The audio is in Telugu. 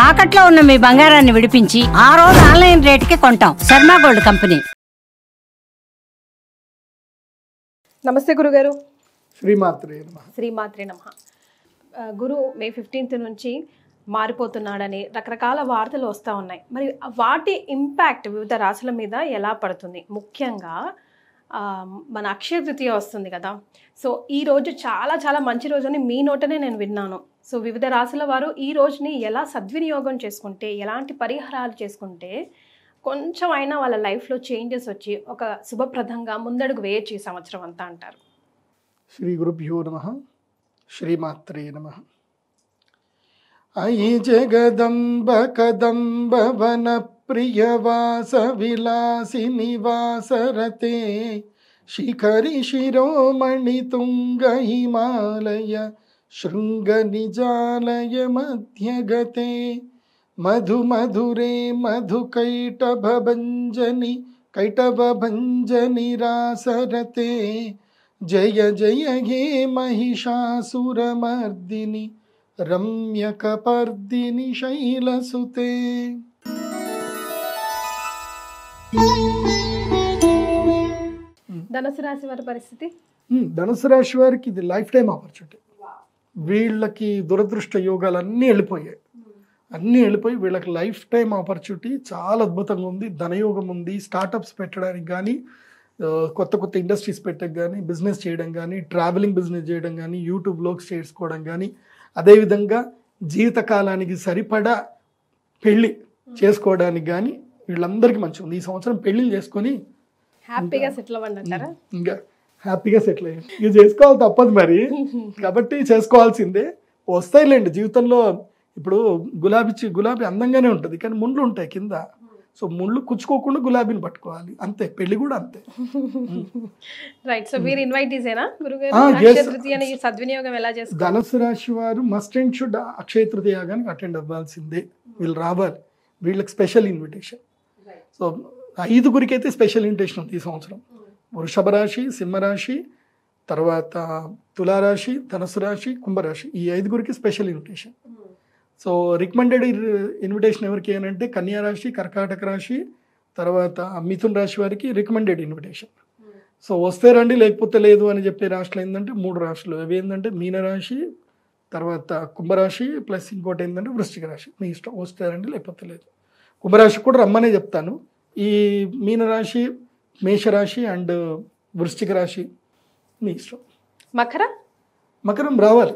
తాకట్లో ఉన్న మీ బంగారాన్ని విడిపించి ఆ రోజు ఆన్లైన్ రేటుకి కొంటాం. Sharma gold company. నమస్తే గురుగారు. శ్రీమాత్రే నమః. శ్రీమాత్రే నమః. గురు మే 15 నుంచి మారిపోతున్నాడని రకరకాల వార్తలు వస్తూ ఉన్నాయి. మరి వాటి ఇంపాక్ట్ వివిధ రాశుల మీద ఎలా పడుతుంది? ముఖ్యంగా మన అక్షయ తృతీయ వస్తుంది కదా. సో ఈ రోజు చాలా చాలా మంచి రోజు అని మీ నోటనే నేను విన్నాను. సో వివిధ రాశుల వారు ఈ రోజుని ఎలా సద్వినియోగం చేసుకుంటే, ఎలాంటి పరిహారాలు చేసుకుంటే కొంచెం అయినా వాళ్ళ లైఫ్లో చేంజెస్ వచ్చి ఒక శుభప్రదంగా ముందడుగు వేయచ్చు ఈ సంవత్సరం అంతా అంటారు? శ్రీ గురుభ్యో నమః. శ్రీమాత్రే నమః. అయి జగదంబ కదంబ వన ప్రియవాస విలాసిని వాసరతే శిఖరి శిరోమణి తుంగ హిమాలయ శృంగ నిజాలయ మధ్యగతే మధు మధురే మధు కైటభంజని రాసరతే జయ జయ హే మహిషాసురమర్దిని రమ్యకపర్దిని శైలసుతే. ధనుసు రాశి వారి పరిస్థితి? ధనుసు రాశి వారికి ఇది లైఫ్ టైం ఆపర్చునిటీ. వీళ్ళకి దురదృష్ట యోగాలు అన్నీ వెళ్ళిపోయి వీళ్ళకి లైఫ్ టైం ఆపర్చునిటీ చాలా అద్భుతంగా ఉంది. ధనయోగం ఉంది. స్టార్టప్స్ పెట్టడానికి కానీ, కొత్త కొత్త ఇండస్ట్రీస్ పెట్టడానికి కానీ, బిజినెస్ చేయడం కానీ, ట్రావెలింగ్ బిజినెస్ చేయడం కానీ, యూట్యూబ్ బ్లాగ్స్ చేసుకోవడం కానీ, అదేవిధంగా జీవితకాలానికి సరిపడా పెళ్ళి చేసుకోవడానికి కానీ వీళ్ళందరికీ మంచిగా ఉంది. ఈ సంవత్సరం పెళ్ళిళ్ళు చేసుకొని హ్యాపీగా సెటిల్ అవ్వండి అంటారా? ఇంకా హ్యాపీగా సెటిల్ అయ్యారు. ఇది చేసుకోవాలి, తప్పదు మరి. కాబట్టి చేసుకోవాల్సిందే. వస్తాయిలేండి జీవితంలో. ఇప్పుడు గులాబీ అందంగానే ఉంటుంది, కానీ ముళ్ళు ఉంటాయి కింద. సో ముళ్ళు కుచ్చుకోకుండా గులాబీని పట్టుకోవాలి, అంతే. పెళ్లి కూడా అంతే. రైట్. సో మీరు ఇన్వైటీసేనా గురుగారు? సద్వినియోగం ఎలా చేస్తారు? ధనుసు రాశి వారు must and should Akshaya Tritiya గానికి అటెండ్ అవ్వాల్సిందే. వీళ్ళు రావాలి. వీళ్ళకి స్పెషల్ ఇన్విటేషన్. సో 5గురికి అయితే స్పెషల్ ఇన్విటేషన్ ఉంది ఈ సంవత్సరం. వృషభ రాశి, సింహరాశి, తర్వాత తులారాశి, ధనుసు రాశి, కుంభరాశి, ఈ 5గురికి special invitation. So recommended invitation ఎవరికి అంటే కన్యా రాశి, కర్కాటక రాశి, తర్వాత మిథున్ రాశి వారికి రికమెండెడ్ ఇన్విటేషన్. సో వస్తే రండి, లేకపోతే లేదు అని చెప్పే రాశులు ఏంటంటే 3 రాశులు. అవి ఏంటంటే మీనరాశి, తర్వాత కుంభరాశి, ప్లస్ ఇంకోటి ఏంటంటే వృశ్చిక రాశి. మీ ఇష్టం, వస్తే రండి లేకపోతే లేదు. కుంభరాశి కూడా రమ్మనే చెప్తాను. ఈ మీనరాశి, మేషరాశి అండ్ వృశ్చిక రాశి మీ ఇష్టం. మకరం రావాలి.